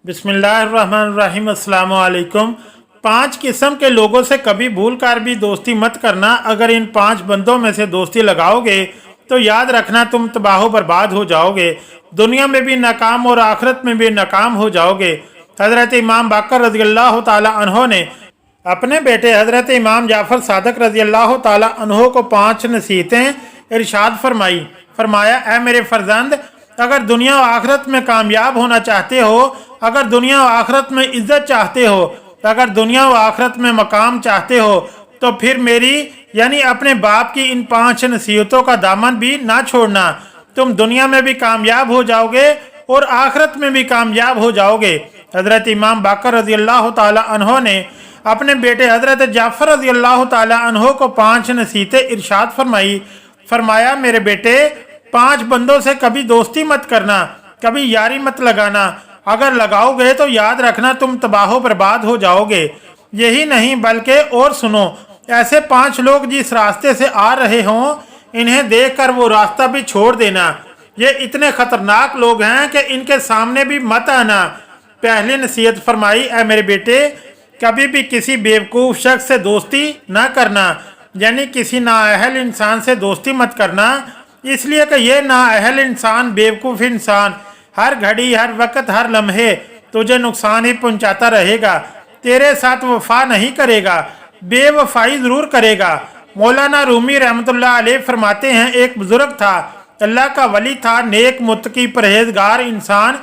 बिस्मिल्लाहिर्रहमानिर्रहीम। अस्सलाम वालेकुम। 5 किस्म के लोगों से कभी भूल कर भी दोस्ती मत करना। अगर इन 5 बंदों में से दोस्ती लगाओगे तो याद रखना तुम तबाह बर्बाद हो जाओगे, दुनिया में भी नाकाम और आखिरत में भी नाकाम हो जाओगे। हज़रत इमाम बाकर रज़ी अल्लाह ताला अन्हो ने अपने बेटे हज़रत इमाम जाफ़र सादिक रज़ी अल्लाह ताला अन्हो को 5 नसीहतें इरशाद फरमाया, ऐ मेरे फर्जंद, अगर दुनिया और आखिरत में कामयाब होना चाहते हो, अगर दुनिया और आखिरत में इज्जत चाहते हो, अगर दुनिया और आखिरत में मकाम चाहते हो, तो फिर मेरी यानी अपने बाप की इन 5 नसीहतों का दामन भी ना छोड़ना। तुम दुनिया में भी कामयाब हो जाओगे और आखिरत में भी कामयाब हो जाओगे। हज़रत इमाम बाकर रज़ी अल्लाह ताला अन्हो ने अपने बेटे हज़रत जाफ़र रज़ी अल्लाह ताला अन्हो को 5 नसीहतें इरशाद फरमाया, मेरे बेटे, 5 बंदों से कभी दोस्ती मत करना, कभी यारी मत लगाना। अगर लगाओगे तो याद रखना तुम तबाह बर्बाद हो जाओगे। यही नहीं बल्कि और सुनो, ऐसे 5 लोग जिस रास्ते से आ रहे हों, इन्हें देखकर वो रास्ता भी छोड़ देना। ये इतने खतरनाक लोग हैं कि इनके सामने भी मत आना। पहली नसीहत फरमाई, ऐ मेरे बेटे, कभी भी किसी बेवकूफ़ शख्स से दोस्ती ना करना, यानी किसी नाअहल इंसान से दोस्ती मत करना, इसलिए कि ये नाअहल इंसान, बेवकूफ़ इंसान हर घड़ी, हर वक्त, हर लम्हे तुझे नुकसान ही पहुंचाता रहेगा। तेरे साथ वफा नहीं करेगा, बेवफाई ज़रूर करेगा। मौलाना रूमी रहमतुल्लाह अलैह फरमाते हैं, एक बुजुर्ग था, अल्लाह का वली था, नेक मुत्तकी परहेजगार इंसान।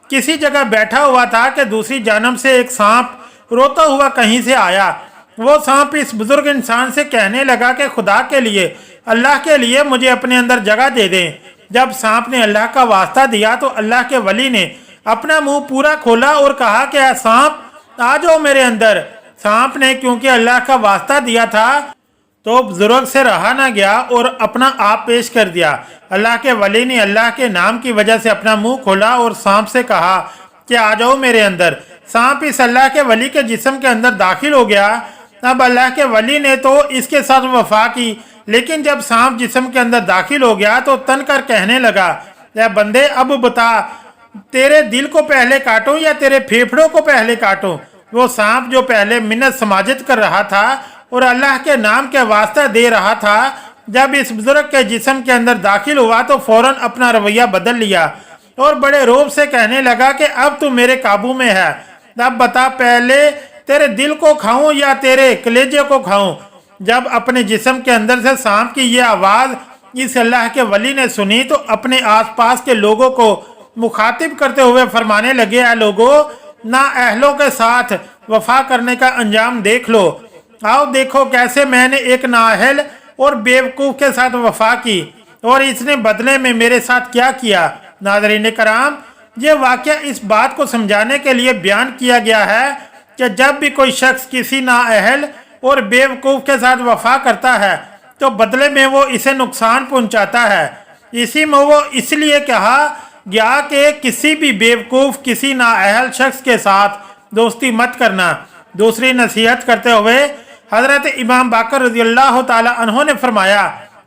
किसी जगह बैठा हुआ था कि दूसरी जानब से एक सांप रोता हुआ कहीं से आया। वो सांप इस बुजुर्ग इंसान से कहने लगा कि खुदा के लिए, अल्लाह के लिए मुझे अपने अंदर जगह दे दें। जब सांप ने अल्लाह का वास्ता दिया तो अल्लाह के वली ने अपना मुंह पूरा खोला और कहा कि ऐ सांप, आ जाओ मेरे अंदर। सांप ने क्योंकि अल्लाह का वास्ता दिया था तो बुजुर्ग से रहा ना गया और अपना आप पेश कर दिया। अल्लाह के वली ने अल्लाह के नाम की वजह से अपना मुंह खोला और सांप से कहा कि आ जाओ मेरे अंदर। सांप इस अल्लाह के वली के जिस्म के अंदर दाखिल हो गया। अब अल्लाह के वली ने तो इसके साथ वफा की, लेकिन जब सांप जिस्म के अंदर दाखिल हो गया तो तन कर कहने लगा, या बंदे, अब बता, तेरे दिल को पहले काटूं या तेरे फेफड़ों को पहले काटूं? वो सांप जो पहले मिन्नत समाजत कर रहा था और अल्लाह के नाम के वास्ता दे रहा था, जब इस बुजुर्ग के जिस्म के अंदर दाखिल हुआ तो फौरन अपना रवैया बदल लिया और बड़े रोब से कहने लगा कि अब तू मेरे काबू में है। अब बता, पहले तेरे दिल को खाऊं या तेरे कलेजे को खाऊं? जब अपने जिस्म के अंदर से सांप की ये आवाज़ इस अल्लाह के वली ने सुनी तो अपने आसपास के लोगों को मुखातिब करते हुए फरमाने लगे, ऐ लोगों, ना अहलों के साथ वफा करने का अंजाम देख लो। आओ देखो कैसे मैंने एक नाअहल और बेवकूफ़ के साथ वफा की और इसने बदले में मेरे साथ क्या किया। नाज़रीन कराम, ये वाक़या इस बात को समझाने के लिए बयान किया गया है कि जब भी कोई शख्स किसी नाअहल और बेवकूफ़ के साथ वफा करता है तो बदले में वो इसे नुकसान पहुंचाता है। इसी में वो इसलिए कहा गया कि किसी भी बेवकूफ़, किसी नाअहल शख्स के साथ दोस्ती मत करना। दूसरी नसीहत करते हुए हज़रत इमाम बाकर रज़ी अल्लाह ताला अन्हो ने फरमाया,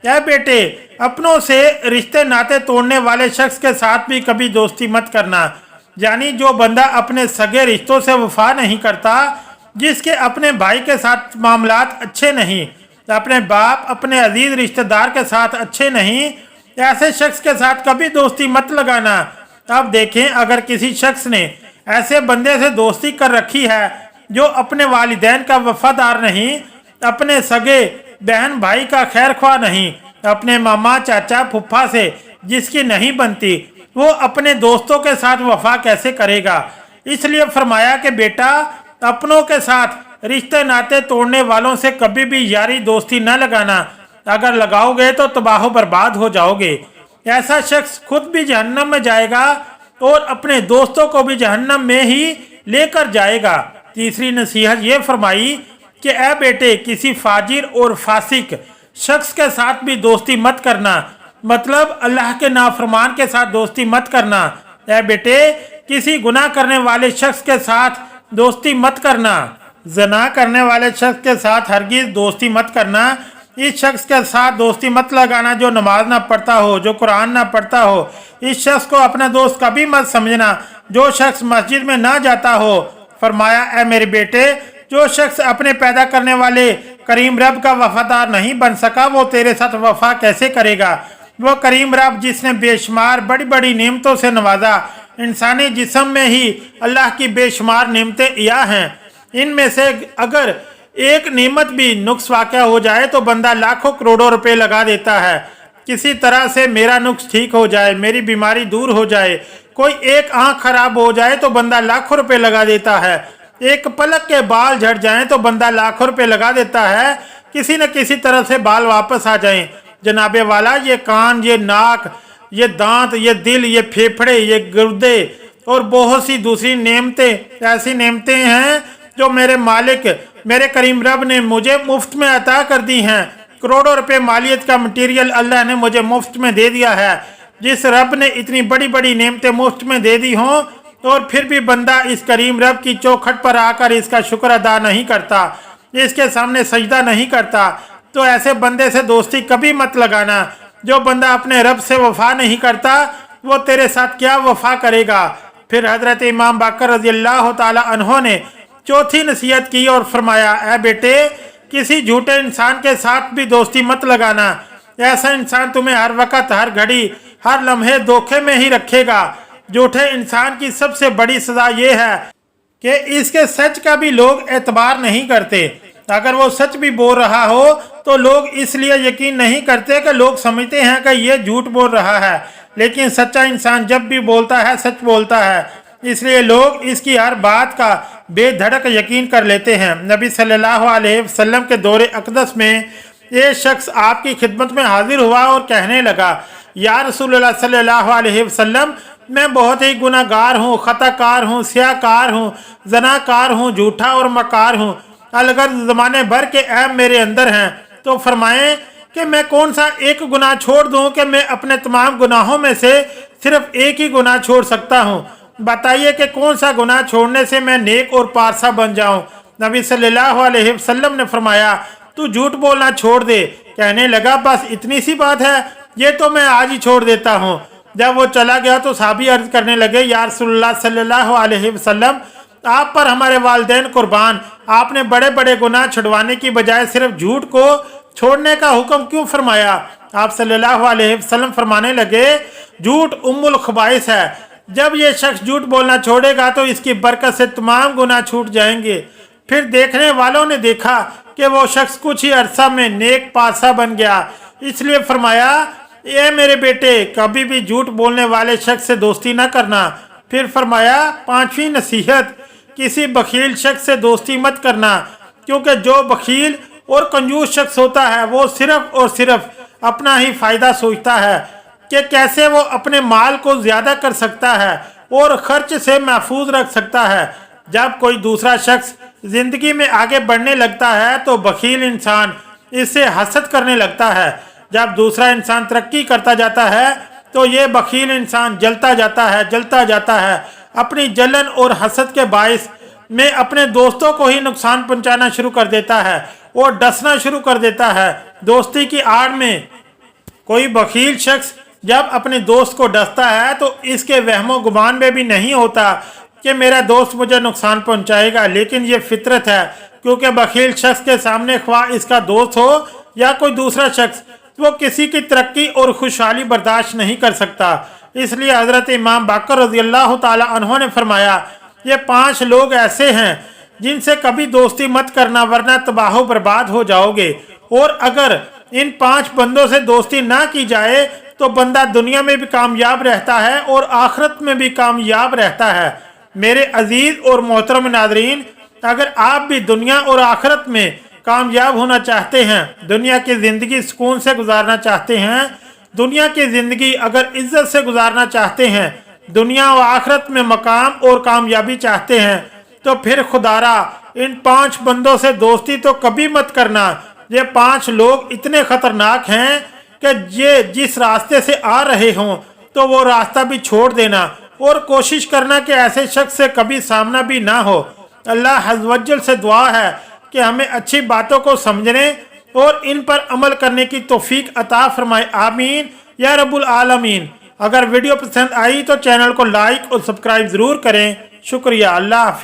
ऐ बेटे, अपनों से रिश्ते नाते तोड़ने वाले शख्स के साथ भी कभी दोस्ती मत करना। यानी जो बंदा अपने सगे रिश्तों से वफा नहीं करता, जिसके अपने भाई के साथ मामलात अच्छे नहीं, अपने बाप, अपने अजीज रिश्तेदार के साथ अच्छे नहीं, ऐसे शख्स के साथ कभी दोस्ती मत लगाना। अब देखें, अगर किसी शख्स ने ऐसे बंदे से दोस्ती कर रखी है जो अपने वालिदैन का वफादार नहीं, अपने सगे बहन भाई का खैर ख्वाह नहीं, अपने मामा चाचा फुफ्फा से जिसकी नहीं बनती, वो अपने दोस्तों के साथ वफा कैसे करेगा? इसलिए फरमाया कि बेटा, अपनों के साथ रिश्ते नाते तोड़ने वालों से कभी भी यारी दोस्ती न लगाना। अगर लगाओगे तो तबाह बर्बाद हो जाओगे। ऐसा शख्स खुद भी जहन्नम में जाएगा और अपने दोस्तों को भी जहन्नम में ही लेकर जाएगा। तीसरी नसीहत ये फरमाई कि ऐ बेटे, किसी फाजिर और फासिक शख्स के साथ भी दोस्ती मत करना, मतलब अल्लाह के नाफरमान के साथ दोस्ती मत करना। ऐ बेटे, किसी गुनाह करने वाले शख्स के साथ दोस्ती मत करना, ज़ना करने वाले शख्स के साथ हरगिज़ दोस्ती मत करना। इस शख्स के साथ दोस्ती मत लगाना जो नमाज ना पढ़ता हो, जो कुरान ना पढ़ता हो। इस शख्स को अपना दोस्त कभी मत समझना। जो शख्स मस्जिद में ना जाता हो। फरमाया, ए मेरे बेटे, जो शख्स अपने पैदा करने वाले करीम रब का वफादार नहीं बन सका, वो तेरे साथ वफा कैसे करेगा। वो करीम रब जिसने बेशुमार बड़ी बड़ी नेमतों से नवाजा, इंसानी जिस्म में ही अल्लाह की बेशुमार नेमतें या हैं। इनमें से अगर एक नेमत भी नुक्स वाक़या हो जाए तो बंदा लाखों करोड़ों रुपए लगा देता है। किसी तरह से मेरा नुक्स ठीक हो जाए, मेरी बीमारी दूर हो जाए, कोई एक आंख खराब हो जाए तो बंदा लाखों रुपए लगा देता है। एक पलक के बाल झड़ जाएं तो बंदा लाखों रुपए लगा देता है, किसी न किसी तरह से बाल वापस आ जाएं। जनाबे वाला, ये कान, ये नाक, ये दांत, ये दिल, ये फेफड़े, ये गुर्दे और बहुत सी दूसरी नेमतें ऐसी नेमतें हैं जो मेरे मालिक मेरे करीम रब ने मुझे मुफ्त में अता कर दी हैं। करोड़ों रुपए मालियत का मटेरियल अल्लाह ने मुझे मुफ्त में दे दिया है। जिस रब ने इतनी बड़ी बड़ी नेमतें मुफ्त में दे दी हों और फिर भी बंदा इस करीम रब की चौखट पर आकर इसका शुक्र अदा नहीं करता, इसके सामने सजदा नहीं करता, तो ऐसे बंदे से दोस्ती कभी मत लगाना। जो बंदा अपने रब से वफा नहीं करता, वो तेरे साथ क्या वफा करेगा। फिर हजरत इमाम बाकर रज़ी अल्लाह ताला अन्हो ने चौथी नसीहत की और फरमाया, ए बेटे, किसी झूठे इंसान के साथ भी दोस्ती मत लगाना। ऐसा इंसान तुम्हें हर वक्त, हर घड़ी, हर लम्हे धोखे में ही रखेगा। झूठे इंसान की सबसे बड़ी सजा ये है कि इसके सच का भी लोग एतबार नहीं करते। अगर वो सच भी बोल रहा हो तो लोग इसलिए यकीन नहीं करते कि लोग समझते हैं कि ये झूठ बोल रहा है, लेकिन सच्चा इंसान जब भी बोलता है सच बोलता है, इसलिए लोग इसकी हर बात का बेधड़क यकीन कर लेते हैं। नबी सल्लल्लाहु अलैहि वसल्लम के दौरे अक़दस में एक शख्स आपकी खिदमत में हाजिर हुआ और कहने लगा, या रसूलुल्लाह सल्लल्लाहु अलैहि वसल्लम, मैं बहुत ही गुनाहगार हूँ, खताकार हूँ, स्याकार हूँ, जनाकार हूँ, झूठा और मकार हूँ। अलगर्ज ज़माने भर के ऐब मेरे अंदर हैं। तो फरमाएं कि मैं कौन सा एक गुनाह छोड़ दूँ कि मैं अपने तमाम गुनाहों में से सिर्फ एक ही गुनाह छोड़ सकता हूँ। बताइए कि कौन सा गुनाह छोड़ने से मैं नेक और पारसा बन जाऊं। नबी सल्लल्लाहु अलैहि वसल्लम ने फरमाया, तू झूठ बोलना छोड़ दे। कहने लगा, बस इतनी सी बात है, ये तो मैं आज ही छोड़ देता हूँ। जब वो चला गया तो साहबी अर्ज करने लगे, या रसूलुल्लाह सल्लल्लाहु अलैहि वसल्लम, आप पर हमारे वालिदैन कुर्बान, आपने बड़े बड़े गुनाह छुड़वाने की बजाय सिर्फ झूठ को छोड़ने का हुक्म क्यों फरमाया। आप सल्लल्लाहु अलैहि वसल्लम फरमाने लगे, झूठ उम्मुल खबाइस है। जब ये शख्स झूठ बोलना छोड़ेगा तो इसकी बरकत से तमाम गुनाह छूट जाएंगे। फिर देखने वालों ने देखा कि वो शख्स कुछ ही अरसा में नेक पासा बन गया। इसलिए फरमाया, ए मेरे बेटे, कभी भी झूठ बोलने वाले शख्स से दोस्ती न करना। फिर फरमाया, पांचवी नसीहत, किसी बखील शख्स से दोस्ती मत करना, क्योंकि जो बखील और कंजूस शख्स होता है वो सिर्फ और सिर्फ अपना ही फायदा सोचता है कि कैसे वो अपने माल को ज्यादा कर सकता है और खर्च से महफूज रख सकता है। जब कोई दूसरा शख्स जिंदगी में आगे बढ़ने लगता है तो बखील इंसान इससे हसद करने लगता है। जब दूसरा इंसान तरक्की करता जाता है तो ये बखील इंसान जलता जाता है। अपनी जलन और हसद के बायस में अपने दोस्तों को ही नुकसान पहुंचाना शुरू कर देता है और डसना शुरू कर देता है। दोस्ती की आड़ में कोई बखील शख्स जब अपने दोस्त को डसता है तो इसके वहमो गुमान में भी नहीं होता कि मेरा दोस्त मुझे नुकसान पहुंचाएगा, लेकिन ये फितरत है, क्योंकि बखील शख्स के सामने ख्वाह इसका दोस्त हो या कोई दूसरा शख्स, वो किसी की तरक्की और खुशहाली बर्दाश्त नहीं कर सकता। इसलिए हजरत इमाम बाकर रज़ी अल्लाह ताला अन्हो ने फरमाया, ये 5 लोग ऐसे हैं जिनसे कभी दोस्ती मत करना, वरना तबाह बर्बाद हो जाओगे। और अगर इन 5 बंदों से दोस्ती ना की जाए तो बंदा दुनिया में भी कामयाब रहता है और आखिरत में भी कामयाब रहता है। मेरे अजीज और मोहतरम नादरीन, अगर आप भी दुनिया और आखिरत में कामयाब होना चाहते हैं, दुनिया की ज़िंदगी सुकून से गुजारना चाहते हैं, दुनिया की ज़िंदगी अगर इज्जत से गुजारना चाहते हैं, दुनिया और आखिरत में मकाम और कामयाबी चाहते हैं, तो फिर खुदारा इन 5 बंदों से दोस्ती तो कभी मत करना। ये 5 लोग इतने खतरनाक हैं कि ये जिस रास्ते से आ रहे हों तो वो रास्ता भी छोड़ देना और कोशिश करना कि ऐसे शख्स से कभी सामना भी ना हो। अल्लाह अज़्ज़वजल से दुआ है कि हमें अच्छी बातों को समझने और इन पर अमल करने की तौफीक अता फरमाए। आमीन या रब्बुल आलमीन। अगर वीडियो पसंद आई तो चैनल को लाइक और सब्सक्राइब ज़रूर करें। शुक्रिया। अल्लाह हाफिज़।